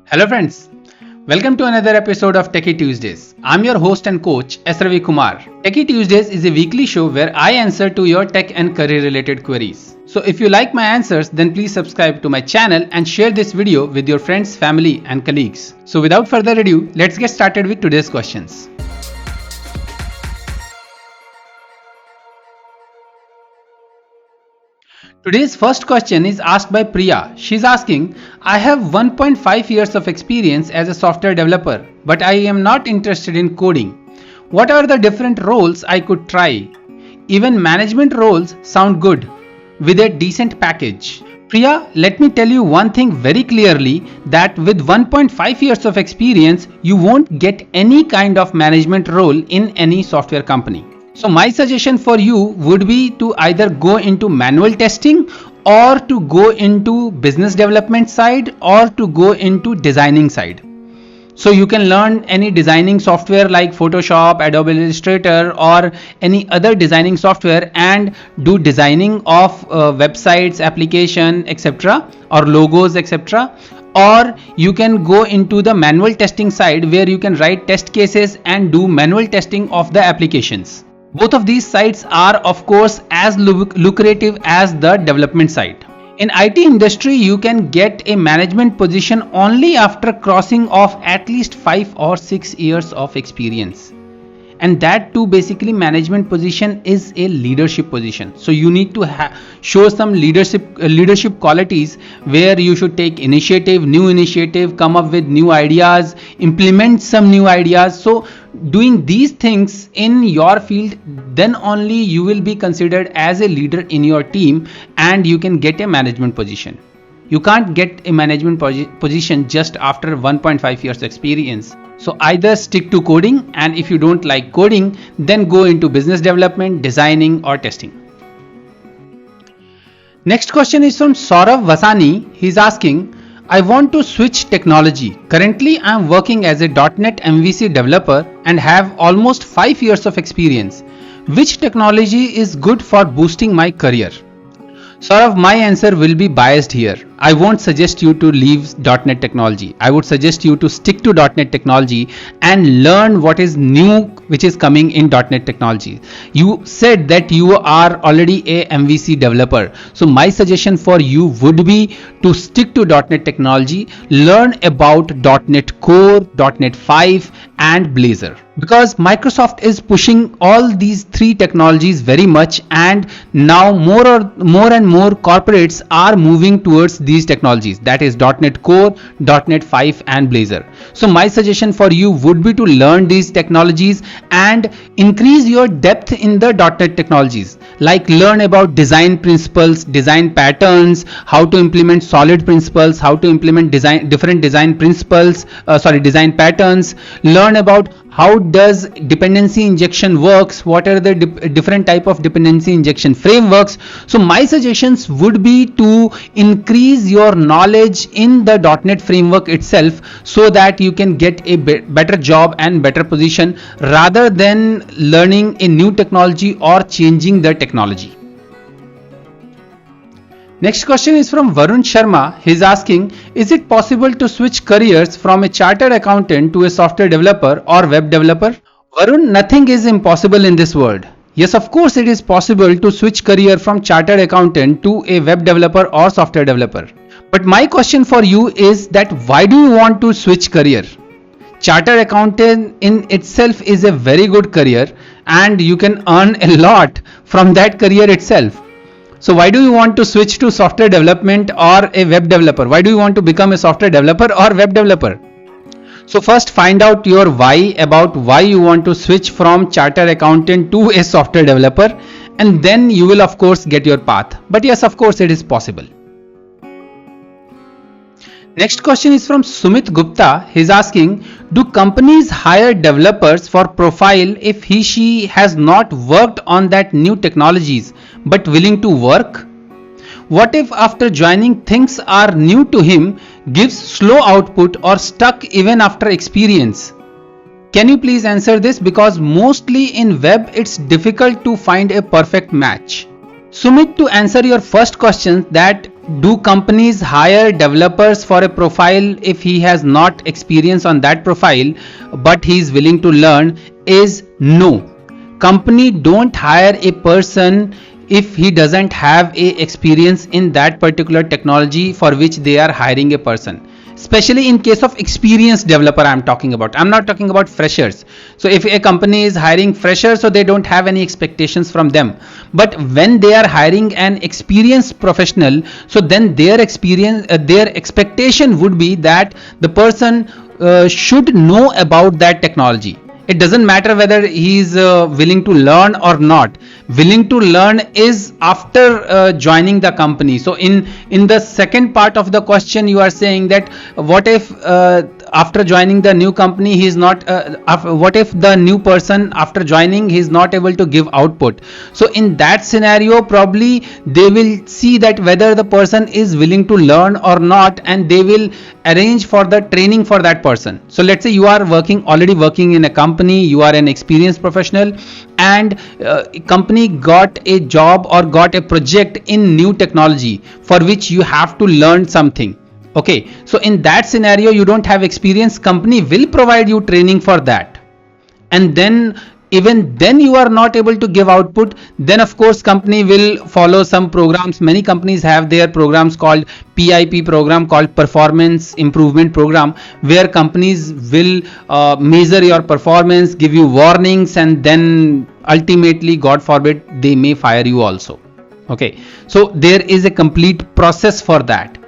Hello friends, welcome to another episode of Techie Tuesdays. I'm your host and coach S. Ravi Kumar. Techie Tuesdays is a weekly show where I answer to your tech and career related queries. So if you like my answers, then please subscribe to my channel and share this video with your friends, family and colleagues. So without further ado, let's get started with today's questions. Today's first question is asked by Priya. She's asking, I have 1.5 years of experience as a software developer, but I am not interested in coding. What are the different roles I could try? Even management roles sound good with a decent package. Priya, let me tell you one thing very clearly that with 1.5 years of experience, you won't get any kind of management role in any software company. So my suggestion for you would be to either go into manual testing or to go into business development side or to go into designing side. So you can learn any designing software like Photoshop, Adobe Illustrator or any other designing software and do designing of websites, application, etc. or logos, etc. Or you can go into the manual testing side where you can write test cases and do manual testing of the applications. Both of these sides are of course as lucrative as the development side. In IT industry, you can get a management position only after crossing off at least 5 or 6 years of experience. And that too basically management position is a leadership position. So you need to show some leadership qualities where you should take new initiative, come up with new ideas, implement some new ideas. So doing these things in your field, then only you will be considered as a leader in your team and you can get a management position. You can't get a management position just after 1.5 years experience. So either stick to coding, and if you don't like coding, then go into business development, designing or testing. Next question is from Saurav Vasani. He's asking, I want to switch technology. Currently, I am working as a .NET MVC developer and have almost 5 years of experience. Which technology is good for boosting my career? Saurav, my answer will be biased here. I won't suggest you to leave .NET technology. I would suggest you to stick to .NET technology and learn what is new which is coming in .NET technology. You said that you are already a MVC developer. So my suggestion for you would be to stick to .NET technology, learn about .NET Core, .NET 5 and Blazor. Because Microsoft is pushing all these three technologies very much, and now more and more corporates are moving towards these technologies, that is .NET Core, .NET 5 and Blazor. So my suggestion for you would be to learn these technologies and increase your depth in the .NET technologies, like learn about design principles, design patterns, how to implement solid principles, how to implement different design principles, design patterns, learn about how does dependency injection works, what are the different type of dependency injection frameworks. So my suggestions would be to increase your knowledge in the .NET framework itself so that you can get a better job and better position rather than learning a new technology or changing the technology. Next question is from Varun Sharma. He's asking, is it possible to switch careers from a chartered accountant to a software developer or web developer? Varun, nothing is impossible in this world. Yes, of course it is possible to switch career from chartered accountant to a web developer or software developer. But my question for you is that why do you want to switch career? Chartered accountant in itself is a very good career and you can earn a lot from that career itself. So why do you want to switch to software development or a web developer? Why do you want to become a software developer or web developer? So first find out your why, about why you want to switch from chartered accountant to a software developer, and then you will of course get your path. But yes, of course it is possible. Next question is from Sumit Gupta. He's asking, do companies hire developers for profile if she has not worked on that new technologies but willing to work? What if after joining things are new to him, gives slow output or stuck even after experience? Can you please answer this, because mostly in web it's difficult to find a perfect match. Sumit, to answer your first question, that do companies hire developers for a profile if he has not experience on that profile but he is willing to learn? Is no. Company don't hire a person if he doesn't have a experience in that particular technology for which they are hiring a person, especially in case of experienced developer. I'm talking about, I'm not talking about freshers. So if a company is hiring freshers, so they don't have any expectations from them, but when they are hiring an experienced professional, so then their experience, their expectation would be that the person should know about that technology. It doesn't matter whether he is willing to learn or not. Willing to learn is after joining the company. So in the second part of the question, you are saying that what if after joining the new company he is not what if the new person after joining he is not able to give output? So in that scenario, probably they will see that whether the person is willing to learn or not, and they will arrange for the training for that person. So let's say you are already working in a company, you are an experienced professional, and company got a job or got a project in new technology for which you have to learn something. Okay, so in that scenario, you don't have experience, company will provide you training for that, and then even then you are not able to give output, then of course company will follow some programs. Many companies have their programs called PIP program, called performance improvement program, where companies will measure your performance, give you warnings, and then ultimately, God forbid, they may fire you also. Okay, so there is a complete process for that.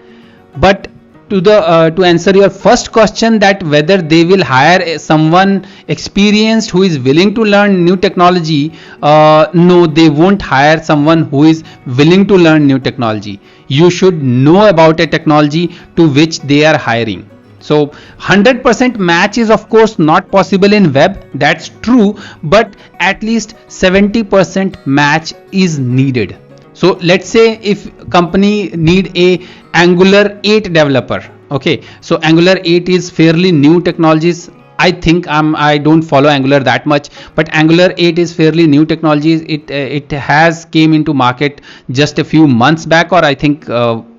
But to answer your first question, that whether they will hire someone experienced who is willing to learn new technology, no, they won't hire someone who is willing to learn new technology. You should know about a technology to which they are hiring. So 100% match is of course not possible in web, that's true, but at least 70% match is needed. So let's say if company need a Angular 8 developer. Okay, so Angular 8 is fairly new technologies. I think I don't follow Angular that much, but Angular 8 is fairly new technologies. It has came into market just a few months back, or I think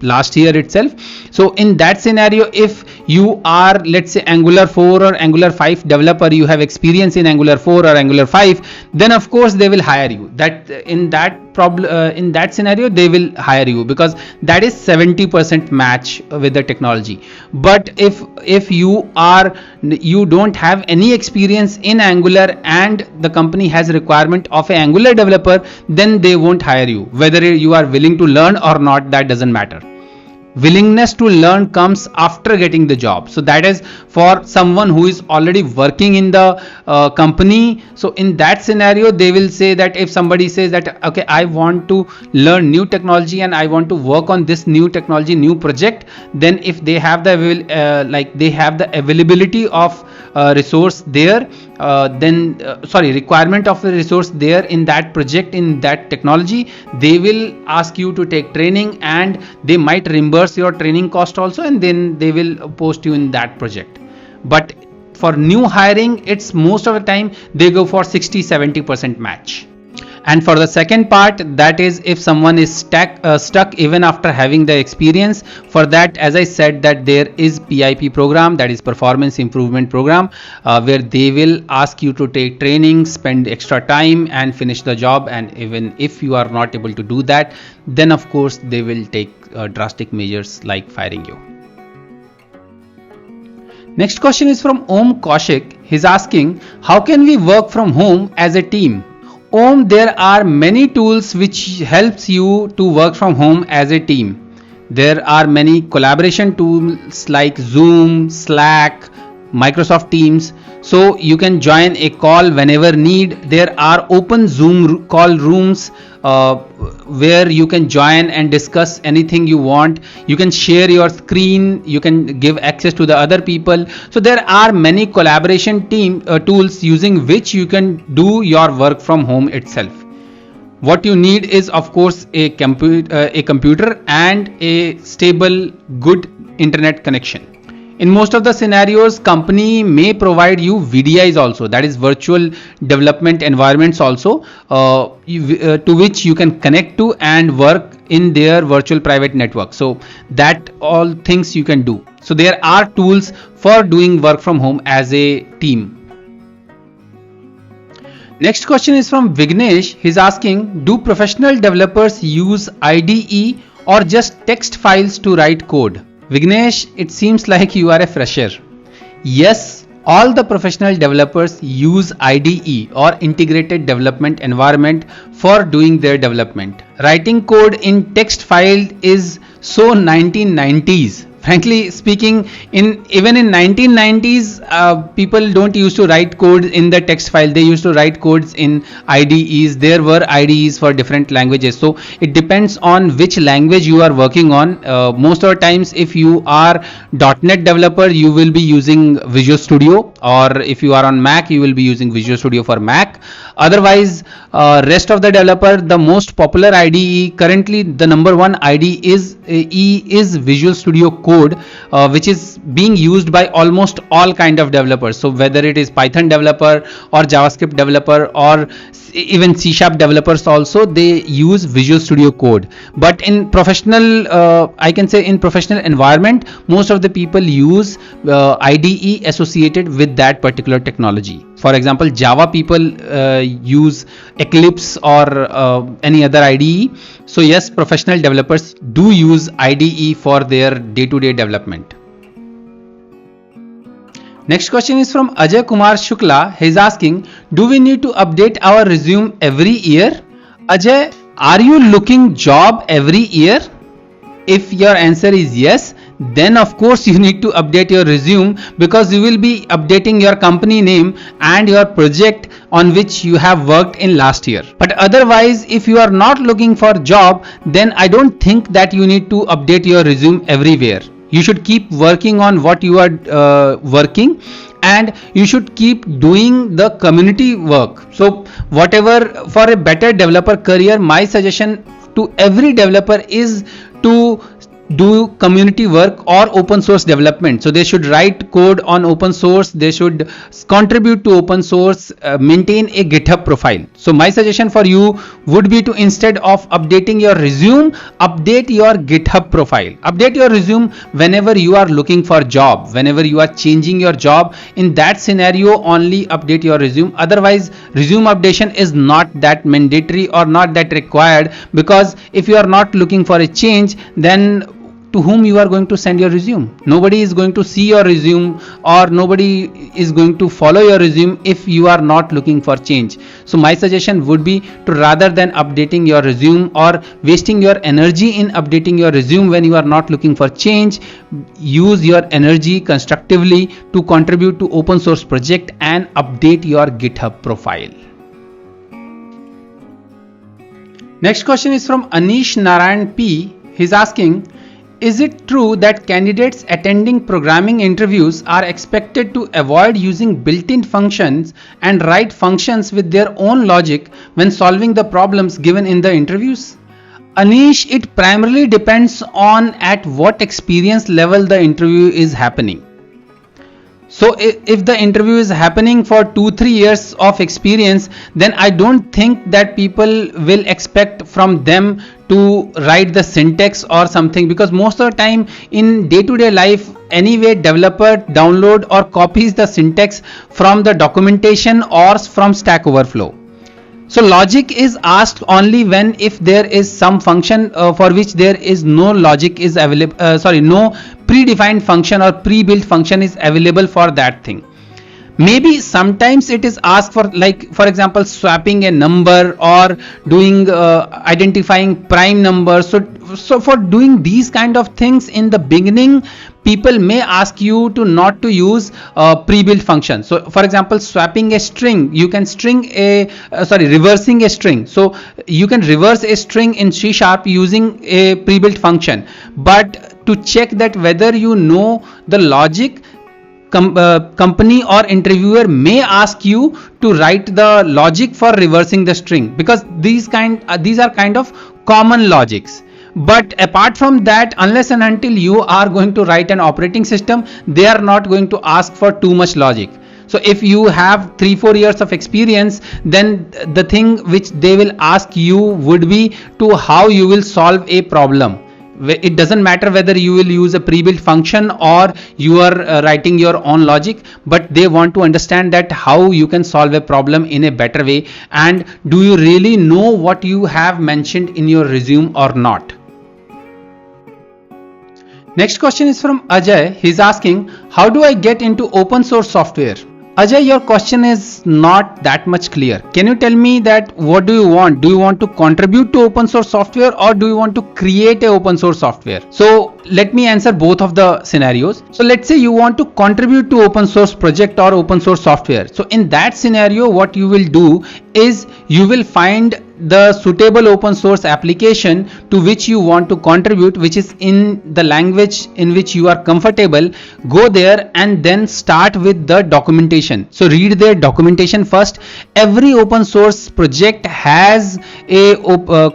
last year itself. So in that scenario, if you are, let's say, Angular 4 or Angular 5 developer, you have experience in Angular 4 or Angular 5, then of course they will hire you. That in that scenario they will hire you, because that is 70% match with the technology. But if you don't have any experience in Angular and the company has requirement of an Angular developer, then they won't hire you. Whether you are willing to learn or not, that doesn't matter. Willingness to learn comes after getting the job. So that is for someone who is already working in the company. So in that scenario, they will say that if somebody says that, okay, I want to learn new technology and I want to work on this new technology, new project, then if they have the availability of resource there, requirement of the resource there in that project, in that technology, they will ask you to take training, and they might reimburse your training cost also, and then they will post you in that project. But for new hiring, it's most of the time they go for 60-70% match. And for the second part, that is if someone is stuck even after having the experience, for that, as I said, that there is PIP program, that is performance improvement program, where they will ask you to take training, spend extra time and finish the job. And even if you are not able to do that, then of course they will take drastic measures like firing you. Next question is from Om Kaushik. He's asking, how can we work from home as a team? Om, there are many tools which helps you to work from home as a team. There are many collaboration tools like Zoom, Slack, Microsoft Teams. So you can join a call whenever need. There are open Zoom call rooms where you can join and discuss anything you want. You can share your screen, you can give access to the other people. So there are many collaboration tools using which you can do your work from home itself. What you need is of course a computer and a stable, good internet connection. In most of the scenarios, company may provide you VDIs also, that is virtual development environments also, to which you can connect to and work in their virtual private network. So that all things you can do. So there are tools for doing work from home as a team. Next question is from Vignesh. He's asking, do professional developers use IDE or just text files to write code? Vignesh, it seems like you are a fresher. Yes, all the professional developers use IDE or integrated development environment for doing their development. Writing code in text file is so 1990s. Frankly speaking, even in 1990s, people don't used to write code in the text file. They used to write codes in IDEs. There were IDEs for different languages. So it depends on which language you are working on. Most of the times, if you are .NET developer, you will be using Visual Studio, or if you are on Mac, you will be using Visual Studio for Mac. Otherwise, rest of the developer, the most popular IDE currently, the number one IDE is Visual Studio Code, which is being used by almost all kind of developers. So whether it is Python developer or JavaScript developer or even C# developers also, they use Visual Studio Code. But in professional, I can say in professional environment, most of the people use IDE associated with that particular technology. For example, Java people use Eclipse or any other IDE. So yes, professional developers do use IDE for their day-to-day development. Next question is from Ajay Kumar Shukla. He's asking, do we need to update our resume every year? Ajay, are you looking job every year? If your answer is yes, then of course you need to update your resume, because you will be updating your company name and your project on which you have worked in last year. But otherwise, if you are not looking for job, then I don't think that you need to update your resume everywhere. You should keep working on what you are working, and you should keep doing the community work. So whatever, for a better developer career, my suggestion to every developer is to do community work or open source development. So they should write code on open source, they should contribute to open source, maintain a GitHub profile. So my suggestion for you would be to, instead of updating your resume, update your GitHub profile. Update your resume whenever you are looking for job, whenever you are changing your job. In that scenario only update your resume. Otherwise, resume updation is not that mandatory or not that required, because if you are not looking for a change, then to whom you are going to send your resume? Nobody is going to see your resume, or nobody is going to follow your resume if you are not looking for change. So my suggestion would be to, rather than updating your resume or wasting your energy in updating your resume when you are not looking for change, use your energy constructively to contribute to open source project and update your GitHub profile. Next question is from Anish Narayan P. He's asking, is it true that candidates attending programming interviews are expected to avoid using built-in functions and write functions with their own logic when solving the problems given in the interviews? Anish, it primarily depends on at what experience level the interview is happening. So if the interview is happening for 2-3 years of experience, then I don't think that people will expect from them to write the syntax or something, because most of the time in day-to-day life, anyway, developer download or copies the syntax from the documentation or from Stack Overflow. So logic is asked only when if there is some function for which there is no logic is available, no predefined function or pre-built function is available for that thing. Maybe sometimes it is asked for, like for example, swapping a number or doing identifying prime numbers. So for doing these kind of things in the beginning, people may ask you to not to use pre-built function. So for example, swapping a string, you can reversing a string. So you can reverse a string in C# using a pre-built function. But to check that whether you know the logic, company or interviewer may ask you to write the logic for reversing the string, because these are kind of common logics. But apart from that, unless and until you are going to write an operating system, they are not going to ask for too much logic. So if you have 3-4 years of experience, then the thing which they will ask you would be to how you will solve a problem. It doesn't matter whether you will use a pre-built function or you are writing your own logic, but they want to understand that how you can solve a problem in a better way, and do you really know what you have mentioned in your resume or not. Next question is from Ajay. He's asking, how do I get into open source software? Ajay, your question is not that much clear. Can you tell me that what do you want? Do you want to contribute to open source software, or do you want to create a open source software? So let me answer both of the scenarios. So let's say you want to contribute to open source project or open source software. So in that scenario, what you will do is you will find the suitable open source application to which you want to contribute, which is in the language in which you are comfortable. Go there and then start with the documentation. So read their documentation first. Every open source project has a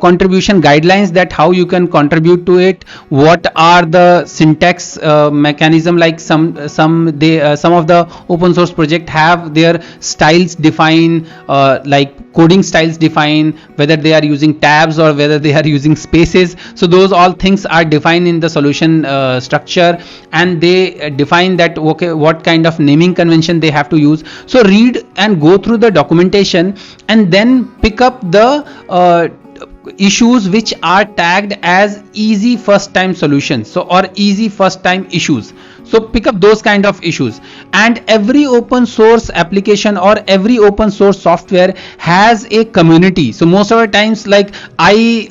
contribution guidelines that how you can contribute to it, what are the syntax mechanism, like some of the open source project have their styles define, like coding styles define, whether they are using tabs or whether they are using spaces. So those all things are defined in the solution structure, and they define that okay, what kind of naming convention they have to use. So read and go through the documentation and then pick up the issues which are tagged as easy first time solutions, so or easy first time issues. So pick up those kind of issues. And every open source application or every open source software has a community. So most of the times, like I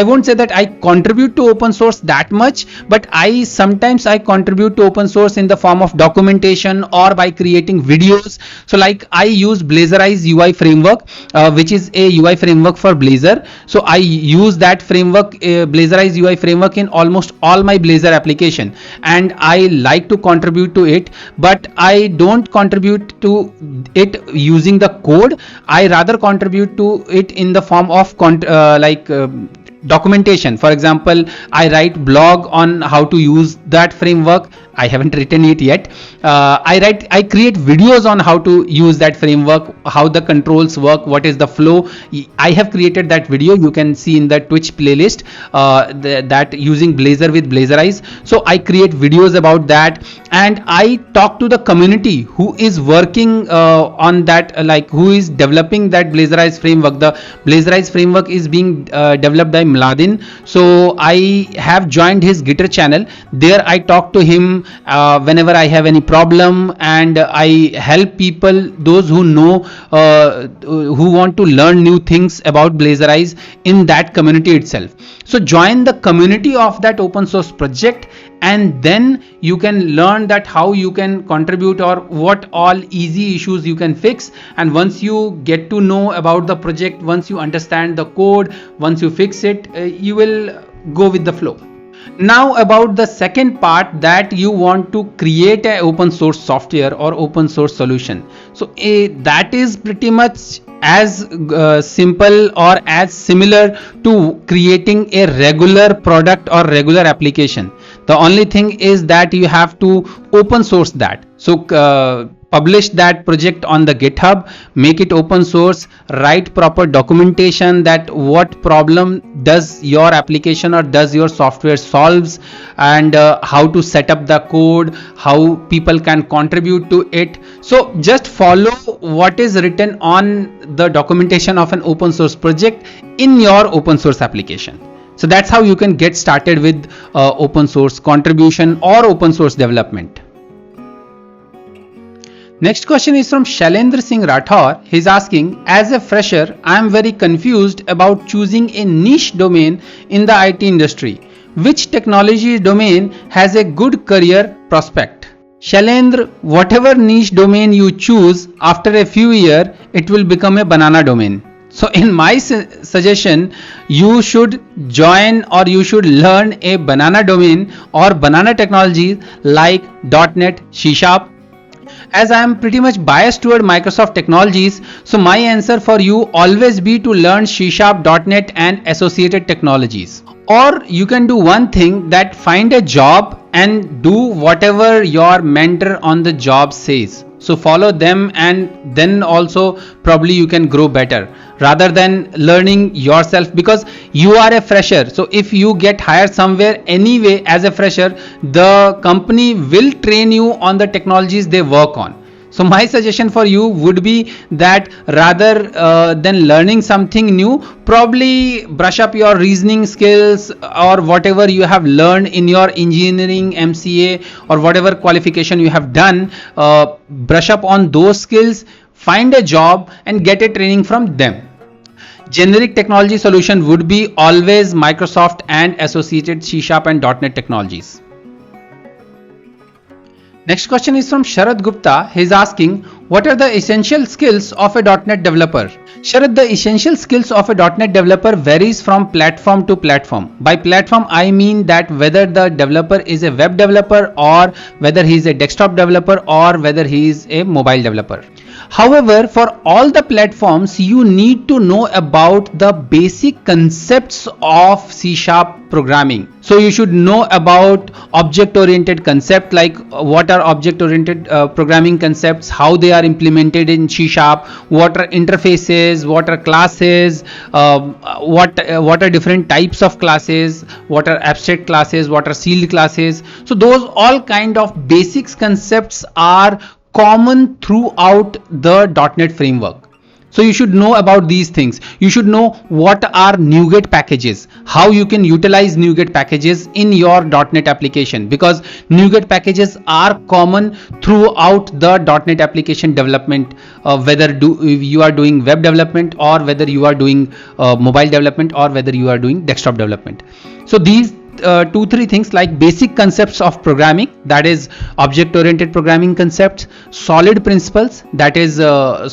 won't say that I contribute to open source that much, but I sometimes contribute to open source in the form of documentation or by creating videos. So like I use Blazorize UI framework, which is a UI framework for Blazor. So I use that framework, Blazorize UI framework, in almost all my Blazor application, and I like to contribute to it, but I don't contribute to it using the code. I rather contribute to it in the form of documentation. For example, I write blog on how to use that framework. I haven't written it yet. I create videos on how to use that framework, how the controls work, what is the flow. I have created that video. You can see in the Twitch playlist that using Blazor with Blazorize. So I create videos about that, and I talk to the community who is working on that, like who is developing that Blazorize framework. The Blazorize framework is being developed by Mladin. So I have joined his Gitter channel. There I talk to him whenever I have any problem, and I help people, those who know, who want to learn new things about Blazorize in that community itself. So join the community of that open source project, and then you can learn that how you can contribute or what all easy issues you can fix. And once you get to know about the project, once you understand the code, once you fix it, you will go with the flow. Now about the second part, that you want to create an open source software or open source solution. So that is pretty much as simple or as similar to creating a regular product or regular application. The only thing is that you have to open source that. So publish that project on the GitHub, make it open source, write proper documentation that what problem does your application or does your software solves, and how to set up the code, how people can contribute to it. So just follow what is written on the documentation of an open source project in your open source application. So that's how you can get started with open source contribution or open source development. Next question is from Shailendra Singh Rathore. He's asking, as a fresher, I am very confused about choosing a niche domain in the IT industry. Which technology domain has a good career prospect? Shailendra, whatever niche domain you choose, after a few years, it will become a banana domain. So in my suggestion, you should join or you should learn a banana domain or banana technologies like .NET, C#, As I am pretty much biased toward Microsoft technologies, so my answer for you always be to learn C#, .NET and associated technologies. Or you can do one thing, that find a job and do whatever your mentor on the job says. So follow them, and then also probably you can grow better rather than learning yourself, because you are a fresher. So if you get hired somewhere anyway as a fresher, the company will train you on the technologies they work on. So my suggestion for you would be that rather than learning something new, probably brush up your reasoning skills or whatever you have learned in your engineering, MCA, or whatever qualification you have done. Brush up on those skills, find a job and get a training from them. Generic technology solution would be always Microsoft and associated C# and .NET technologies. Next question is from Sharad Gupta. He is asking, what are the essential skills of a .NET developer? Sharad, the essential skills of a .NET developer varies from platform to platform. By platform, I mean that whether the developer is a web developer, or whether he is a desktop developer, or whether he is a mobile developer. However, for all the platforms, you need to know about the basic concepts of C# programming. So you should know about object-oriented concept, like what are object-oriented programming concepts, how they are implemented in C#, what are interfaces, what are classes, what are different types of classes, what are abstract classes, what are sealed classes. So those all kind of basics concepts are common throughout the .NET framework. So you should know about these things. You should know what are NuGet packages, how you can utilize NuGet packages in your .NET application, because NuGet packages are common throughout the .NET application development, whether you are doing web development, or whether you are doing mobile development, or whether you are doing desktop development. So these 2-3 things, like basic concepts of programming, that is object oriented programming concepts, solid principles, that is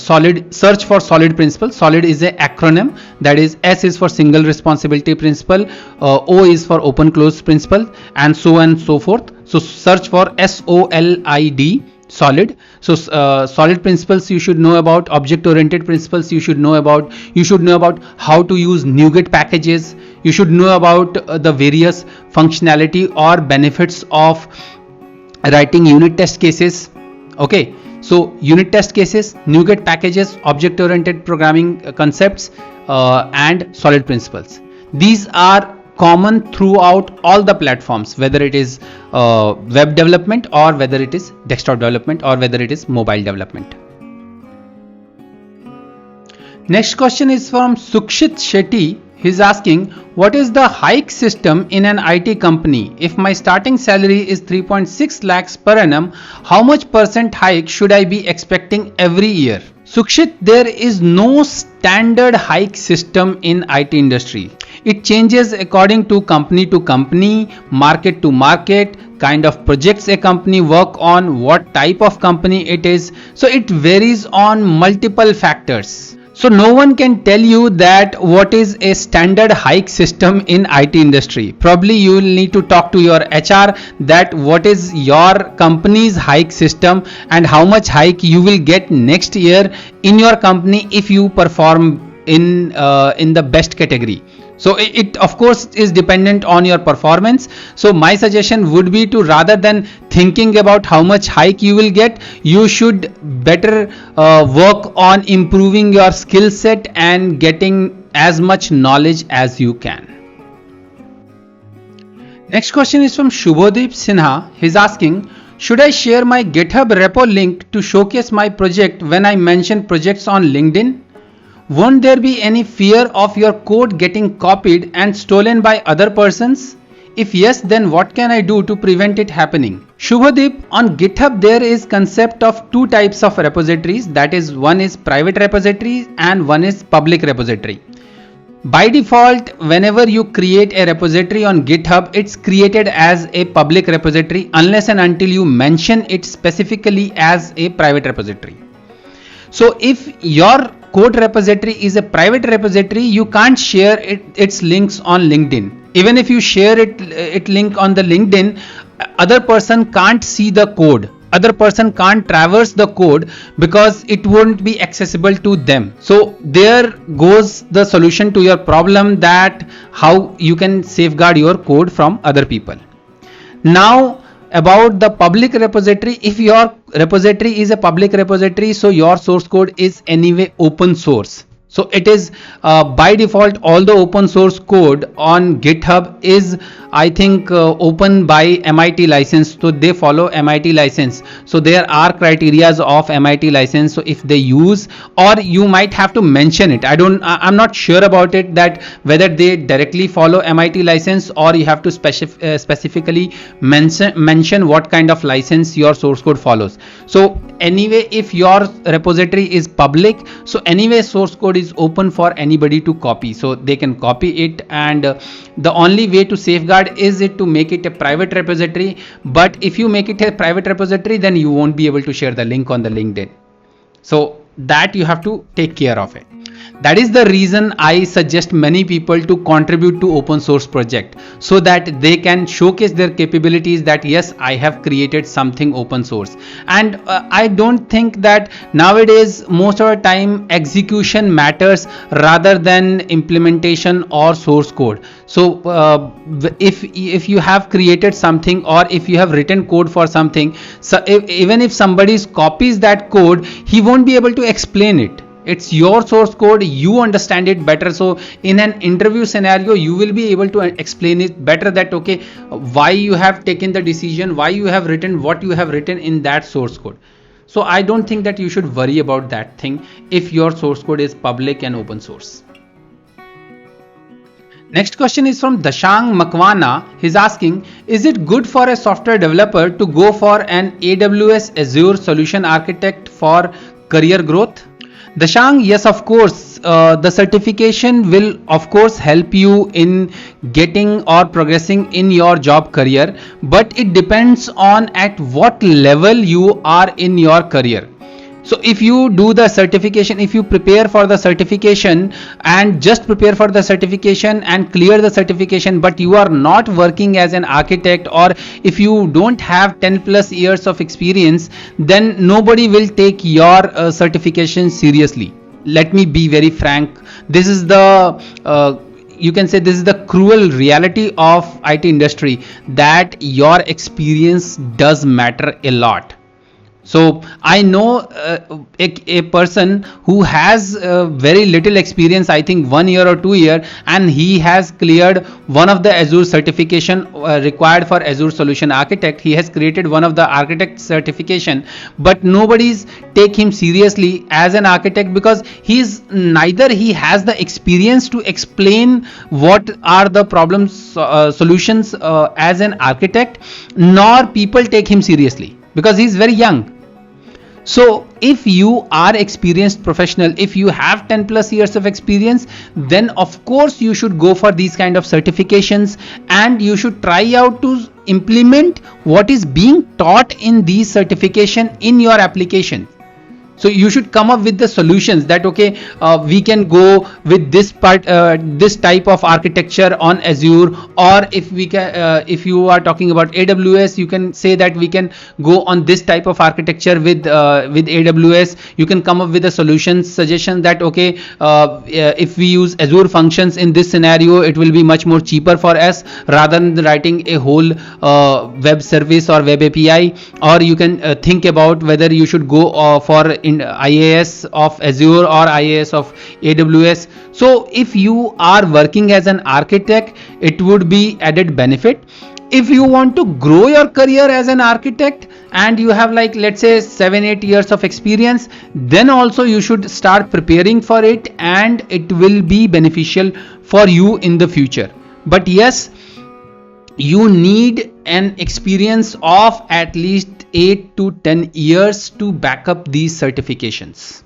solid, search for solid principles. Solid is an acronym, that is S is for single responsibility principle, O is for open close principle, and so on and so forth. So search for SOLID, solid. So solid principles you should know about, object oriented principles you should know about, how to use NuGet packages, you should know about the various functionality or benefits of writing unit test cases. Okay, so unit test cases, NuGet packages, object oriented programming concepts, and solid principles. These are common throughout all the platforms, whether it is web development, or whether it is desktop development, or whether it is mobile development. Next question is from Sukshit Shetty. He's asking, what is the hike system in an IT company? If my starting salary is 3.6 lakhs per annum, how much percent hike should I be expecting every year? Sukshit, there is no standard hike system in IT industry. It changes according to company, market to market, kind of projects a company work on, what type of company it is. So it varies on multiple factors. So no one can tell you that what is a standard hike system in IT industry. Probably you will need to talk to your HR that what is your company's hike system and how much hike you will get next year in your company if you perform in the best category. So it of course is dependent on your performance. So my suggestion would be to, rather than thinking about how much hike you will get, you should better work on improving your skill set and getting as much knowledge as you can. Next question is from Shubhodip Sinha. He's asking, should I share my GitHub repo link to showcase my project when I mention projects on LinkedIn? Won't there be any fear of your code getting copied and stolen by other persons? If yes, then what can I do to prevent it happening? Shubhadeep, on GitHub there is concept of two types of repositories, that is, one is private repository and one is public repository. By default, whenever you create a repository on GitHub, it's created as a public repository unless and until you mention it specifically as a private repository. So if your code repository is a private repository, you can't share its links on LinkedIn. Even if you share it link on the LinkedIn, other person can't see the code other person can't traverse the code because it won't be accessible to them. So there goes the solution to your problem, that how you can safeguard your code from other people. Now about the public repository, if your repository is a public repository, so your source code is anyway open source. So it is by default, all the open source code on GitHub is, I think, open by MIT license. So they follow MIT license. So there are criterias of MIT license. So if they use, or you might have to mention it. I'm not sure about it, that whether they directly follow MIT license, or you have to specifically mention what kind of license your source code follows. So anyway, if your repository is public, so anyway source code is open for anybody to copy, so they can copy it. And the only way to safeguard is it to make it a private repository. But if you make it a private repository, then you won't be able to share the link on the LinkedIn. So that you have to take care of it. That is the reason I suggest many people to contribute to open source project, so that they can showcase their capabilities, that yes, I have created something open source. And I don't think that nowadays most of the time execution matters rather than implementation or source code. So if you have created something, or if you have written code for something, so even if somebody copies that code, he won't be able to explain it. It's your source code, you understand it better. So in an interview scenario, you will be able to explain it better, that okay, why you have taken the decision, why you have written what you have written in that source code. So I don't think that you should worry about that thing if your source code is public and open source. Next question is from Dashang Makwana. He's asking, is it good for a software developer to go for an AWS Azure solution architect for career growth? Dashang, yes, of course. The certification will of course help you in getting or progressing in your job career, but it depends on at what level you are in your career. So if you do the certification, if you prepare for the certification and just prepare for the certification and clear the certification, but you are not working as an architect, or if you don't have 10 plus years of experience, then nobody will take your certification seriously. Let me be very frank. This is the you can say this is the cruel reality of IT industry, that your experience does matter a lot. So I know a person who has very little experience, I think 1 year or 2 years, and he has cleared one of the Azure certification required for Azure Solution Architect. He has created one of the architect certification, but nobody's take him seriously as an architect, because he has the experience to explain what are the problems, solutions as an architect, nor people take him seriously because he's very young. So if you are experienced professional, if you have 10 plus years of experience, then of course you should go for these kind of certifications, and you should try out to implement what is being taught in these certification in your application. So you should come up with the solutions that okay, we can go with this type of architecture on Azure, or if we can, if you are talking about AWS, you can say that we can go on this type of architecture with AWS. You can come up with a solution suggestion that okay, if we use Azure functions in this scenario, it will be much more cheaper for us rather than writing a whole web service or web API. Or you can think about whether you should go for in IaaS of Azure or IaaS of AWS. So if you are working as an architect, it would be added benefit. If you want to grow your career as an architect and you have like let's say 7-8 years of experience, then also you should start preparing for it, and it will be beneficial for you in the future. But yes, you need an experience of at least 8 to 10 years to back up these certifications.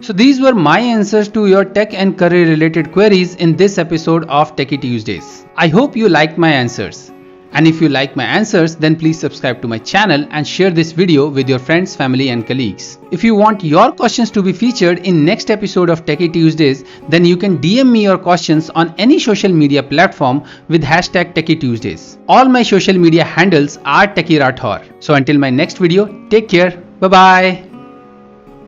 So these were my answers to your tech and career related queries in this episode of Techie Tuesdays. I hope you liked my answers. And if you like my answers, then please subscribe to my channel and share this video with your friends, family and colleagues. If you want your questions to be featured in next episode of Techie Tuesdays, then you can DM me your questions on any social media platform with hashtag Techie Tuesdays. All my social media handles are Techie Rathor. So until my next video, take care. Bye bye.